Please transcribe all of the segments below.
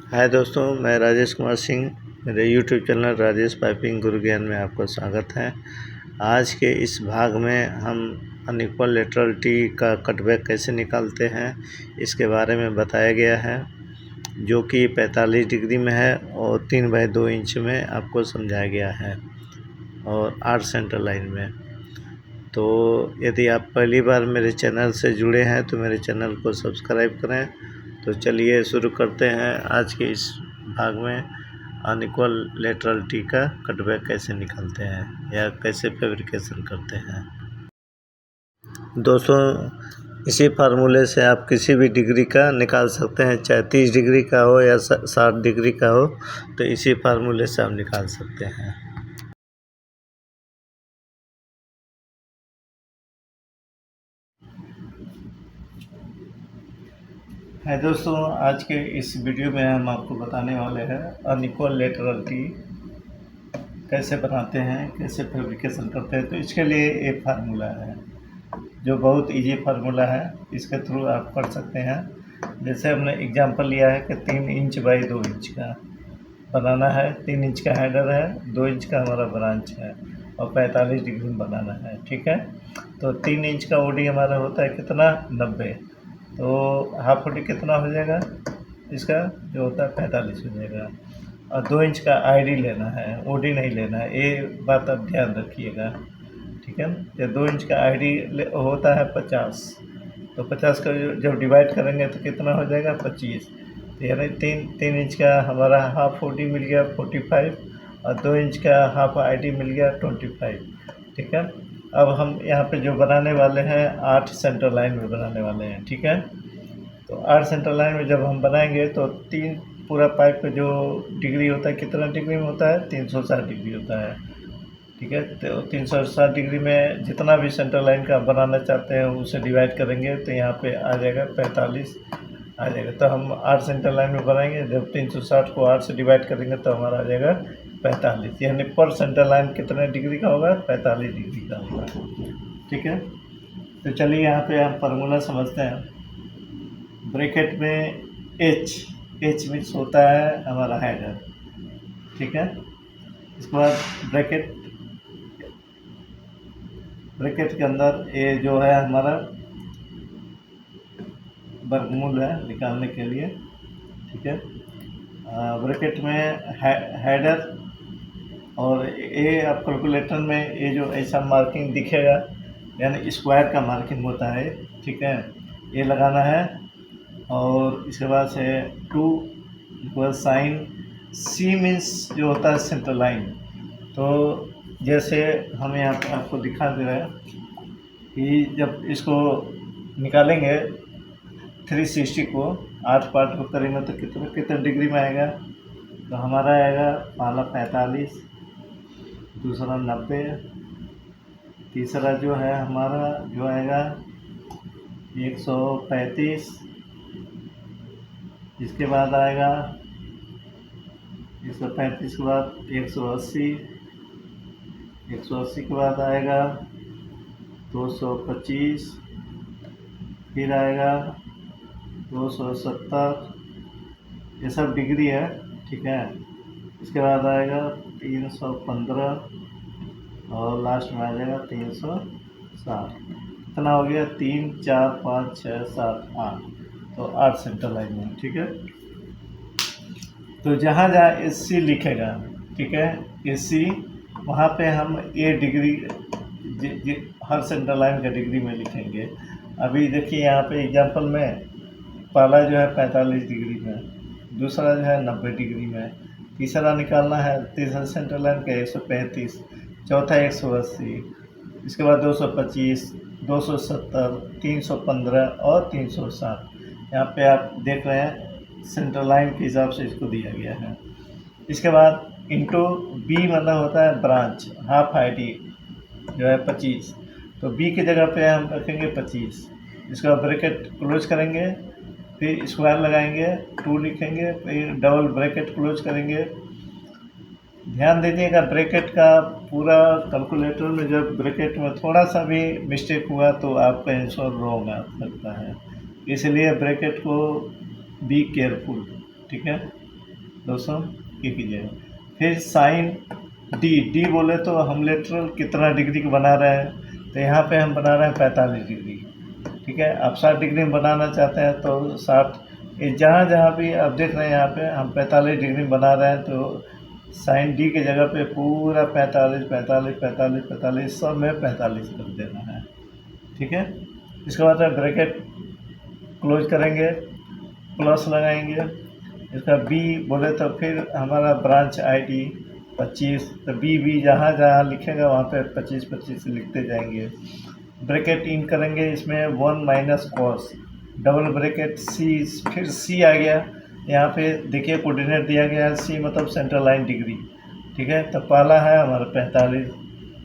हाय दोस्तों, मैं राजेश कुमार सिंह। मेरे यूट्यूब चैनल राजेश पाइपिंग गुरु ज्ञान में आपका स्वागत है। आज के इस भाग में हम अनइक्वल लेटरलिटी का कटबैक कैसे निकालते हैं इसके बारे में बताया गया है, जो कि 45 डिग्री में है और 3/2 इंच में आपको समझाया गया है और 8 सेंटर लाइन में। तो यदि आप पहली बार मेरे चैनल से जुड़े हैं तो मेरे चैनल को सब्सक्राइब करें। तो चलिए शुरू करते हैं आज के इस भाग में अनइक्वल लेटरलिटी का कटबैक कैसे निकालते हैं या कैसे फैब्रिकेशन करते हैं। दोस्तों, इसी फार्मूले से आप किसी भी डिग्री का निकाल सकते हैं, चाहे 30 डिग्री का हो या 60 डिग्री का हो, तो इसी फार्मूले से आप निकाल सकते हैं। है दोस्तों, आज के इस वीडियो में हम आपको बताने वाले हैं अनइक्वल लेटरलिटी कैसे बनाते हैं, कैसे फैब्रिकेशन करते हैं। तो इसके लिए एक फार्मूला है जो बहुत इजी फार्मूला है, इसके थ्रू आप कर सकते हैं। जैसे हमने एग्जांपल लिया है कि 3 इंच बाई 2 इंच का बनाना है, 3 इंच का हेडर है, 2 इंच का हमारा ब्रांच है और 45 डिग्री में बनाना है। ठीक है, तो 3 इंच का ओडी हमारा होता है कितना, 90। तो हाफ ओडी कितना हो जाएगा, इसका जो होता है 45 हो जाएगा। और 2 इंच का आईडी लेना है, ओडी नहीं लेना है, ये बात आप ध्यान रखिएगा। ठीक है, ये 2 इंच का आईडी होता है 50, तो 50 का जब डिवाइड करेंगे तो कितना हो जाएगा, 25। तो यानी 3 इंच का हमारा हाफ ओडी मिल गया 45 और 2 इंच का हाफ आईडी मिल गया 25। ठीक है, अब हम यहाँ पे जो बनाने वाले हैं 8 सेंटर लाइन में बनाने वाले हैं। ठीक है, तो 8 सेंटर लाइन में जब हम बनाएंगे तो 3 पूरा पाइप का जो डिग्री होता है कितना डिग्री में होता है, 360 डिग्री होता है। ठीक है, तो 360 डिग्री में जितना भी सेंटर लाइन का बनाना चाहते हैं उसे डिवाइड करेंगे तो यहाँ पे आ जाएगा 45 आ जाएगा। तो हम 8 सेंटर लाइन में बनाएंगे, जब 360 को 8 से डिवाइड करेंगे तो हमारा आ जाएगा 45, यानी पर सेंटर लाइन कितने डिग्री का होगा, 45 डिग्री का होगा। ठीक है, तो चलिए यहाँ पे हम फार्मूला समझते हैं। ब्रैकेट में एच मीन्स होता है हमारा हेडर। ठीक है, इसके बाद ब्रैकेट के अंदर ये जो है हमारा वर्गमूल है निकालने के लिए। ठीक है, ब्रैकेट में हेडर और ये आप कैलकुलेटर में ये जो ऐसा मार्किंग दिखेगा यानी स्क्वायर का मार्किंग होता है। ठीक है, ये लगाना है और इसके बाद से 2 साइन सी मीन्स जो होता है सेंटर लाइन। तो जैसे हम यहाँ पे आपको दिखा दे रहे हैं कि जब इसको निकालेंगे 360 को 8 पार्ट को करेंगे तो कितने डिग्री में आएगा, तो हमारा आएगा पहला 45, दूसरा 90, तीसरा जो है हमारा जो आएगा 135, इसके बाद आएगा 135 के बाद 180, 180 के बाद आएगा 225, फिर आएगा 270, ये सब डिग्री है। ठीक है, इसके बाद आएगा 315 और लास्ट में आ जाएगा 360। कितना हो गया, 3 4 5 6 7 8, तो 8 सेंटर लाइन में। ठीक है, तो जहाँ जहाँ एस सी लिखेगा, ठीक है, एस सी वहाँ पे हम ए डिग्री हर सेंटर लाइन का डिग्री में लिखेंगे। अभी देखिए यहाँ पे एग्जांपल में पहला जो है 45 डिग्री में, दूसरा जो है 90 डिग्री में, तीसरा निकालना है तीसरा सेंटर लाइन का 135, चौथा 180, इसके बाद 225, 270, 315 और 360। यहाँ पे आप देख रहे हैं सेंटर लाइन के हिसाब से इसको दिया गया है। इसके बाद इंटू बी मतलब होता है ब्रांच, हाफ आईडी जो है 25, तो बी की जगह पे हम रखेंगे 25। इसके बाद ब्रैकेट क्लोज करेंगे, फिर स्क्वायर लगाएंगे, 2 लिखेंगे, फिर डबल ब्रैकेट क्लोज करेंगे। ध्यान दीजिएगा ब्रैकेट का पूरा कैलकुलेटर में जब ब्रैकेट में थोड़ा सा भी मिस्टेक हुआ तो आपका आंसर रॉन्ग आ सकता है, इसलिए ब्रैकेट को बी केयरफुल। ठीक है, दोस्तों ये कीजिएगा। फिर साइन डी बोले तो हम लेटरल कितना डिग्री का बना रहे हैं, तो यहाँ पे हम बना रहे हैं 45 डिग्री। ठीक है, आप 60 डिग्री में बनाना चाहते हैं तो 60, जहाँ जहाँ भी आप देख रहे हैं यहाँ पे हम 45 डिग्री में बना रहे हैं, तो साइन डी की जगह पे पूरा 45 45 45 45 सब में 45 कर देना है। ठीक है, इसके बाद ब्रैकेट क्लोज करेंगे, प्लस लगाएंगे। इसका बी बोले तो फिर हमारा ब्रांच आईडी 25, तो बी जहाँ जहाँ लिखेगा वहाँ पे 25 25 लिखते जाएंगे। ब्रैकेट इन करेंगे, इसमें 1 minus cos, double bracket c, फिर सी आ गया। यहाँ पे देखिए कोऑर्डिनेट दिया गया है, सी मतलब सेंट्रल लाइन डिग्री। ठीक है, तो पहला है हमारा 45,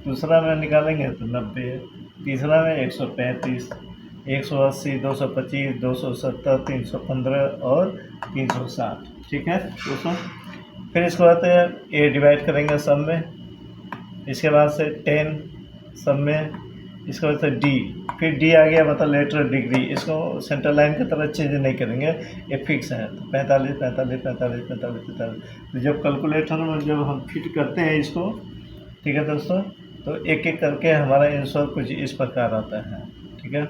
दूसरा में निकालेंगे तो 90, तीसरा में 135, 180, 225, 270, 315 और 360। ठीक है दोस्तों, फिर इसके बाद ए डिवाइड करेंगे सब में, इसके बाद से 10 सब में, इसके बाद से डी, फिर डी आ गया मतलब लेटरल डिग्री, इसको सेंट्रल लाइन की तरह चेंज नहीं करेंगे, ये फिक्स है। तो 45 45 45 45 45, तो जब कैलकुलेटर में जब हम फिट करते हैं इसको, ठीक है दोस्तों, तो एक एक करके हमारा आंसर कुछ इस प्रकार आता है। ठीक है,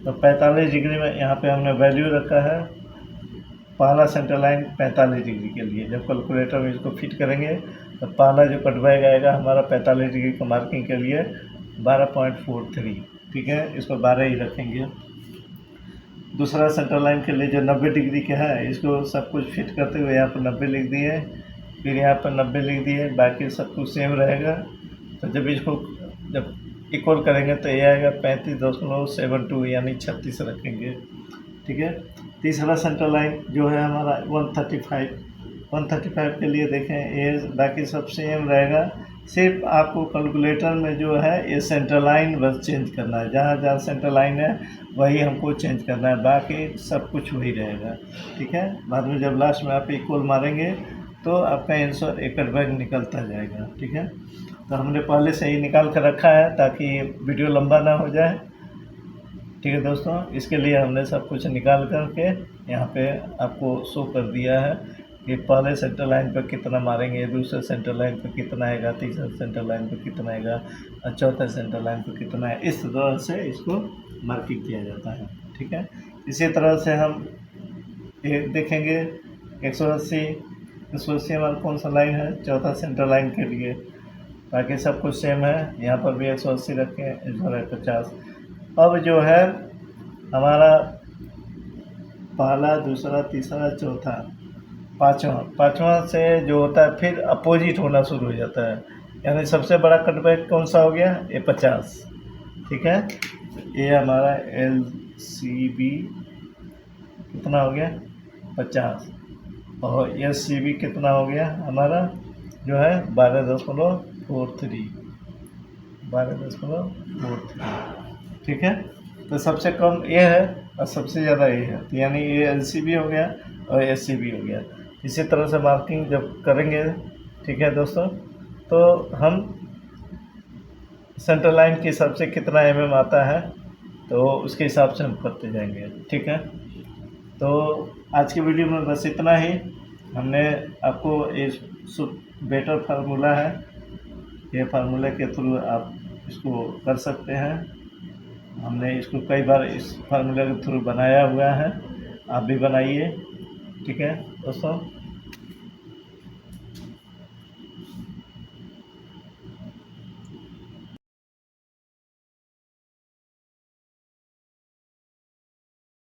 तो 45 डिग्री में यहाँ पे हमने वैल्यू रखा है, पहला सेंट्रल लाइन 45 डिग्री के लिए। जब कैलकुलेटर में इसको फिट करेंगे तो पहला जो कटवाएगा आएगा हमारा 45 डिग्री का मार्किंग के लिए 12.43। ठीक है, इसको 12 ही रखेंगे। दूसरा सेंट्रल लाइन के लिए जो 90 डिग्री का है, इसको सब कुछ फिट करते हुए यहाँ पर 90 लिख दिए, फिर यहाँ पर 90 लिख दिए, बाकी सब कुछ सेम रहेगा। तो जब इसको जब इक्वल करेंगे तो ये आएगा 35.72 यानी 36 रखेंगे। ठीक है, तीसरा सेंट्रल लाइन जो है हमारा 135 के लिए देखें, ये बाकी सब सेम रहेगा, सिर्फ आपको कैलकुलेटर में जो है ये सेंट्रल लाइन बस चेंज करना है, जहाँ जहाँ सेंट्रल लाइन है वही हमको चेंज करना है, बाकी सब कुछ वही रहेगा। ठीक है, बाद में जब लास्ट में आप इक्वल मारेंगे तो आपका आंसर एक बैग निकलता जाएगा। ठीक है, तो हमने पहले से ही निकाल कर रखा है ताकि वीडियो लंबा ना हो जाए। ठीक है दोस्तों, इसके लिए हमने सब कुछ निकाल करके यहाँ पे आपको शो कर दिया है कि पहले सेंट्रल लाइन पर कितना मारेंगे, दूसरे सेंट्रल लाइन पर कितना आएगा, तीसरे सेंट्रल लाइन पर कितना आएगा और चौथे सेंट्रल लाइन पर कितना है, इस तरह से इसको मार्किंग किया जाता है। ठीक है, इसी तरह से हम देखेंगे 180 हमारा कौन सा लाइन है, चौथा सेंट्रल लाइन के लिए, बाकी सब कुछ सेम है। यहाँ पर भी 180 रखें, इधर है 50। अब जो है हमारा पहला, दूसरा, तीसरा, चौथा, पाँचवा से जो होता है फिर अपोजिट होना शुरू हो जाता है, यानी सबसे बड़ा कटबैक कौन सा हो गया, ये 50। ठीक है, ये हमारा LCB कितना हो गया 50, और SCB कितना हो गया हमारा जो है 12.43। ठीक है, तो सबसे कम ये है और सबसे ज़्यादा ये है, तो यानी ये LCB हो गया और SCB हो गया। इसी तरह से मार्किंग जब करेंगे, ठीक है दोस्तों, तो हम सेंट्रल लाइन के हिसाब से कितना mm आता है तो उसके हिसाब से हम करते जाएंगे। ठीक है, तो आज की वीडियो में बस इतना ही। हमने आपको इस बेटर फार्मूला है, ये फार्मूले के थ्रू आप इसको कर सकते हैं। हमने इसको कई बार इस फार्मूले के थ्रू बनाया हुआ है, आप भी बनाइए। ठीक है दोस्तों।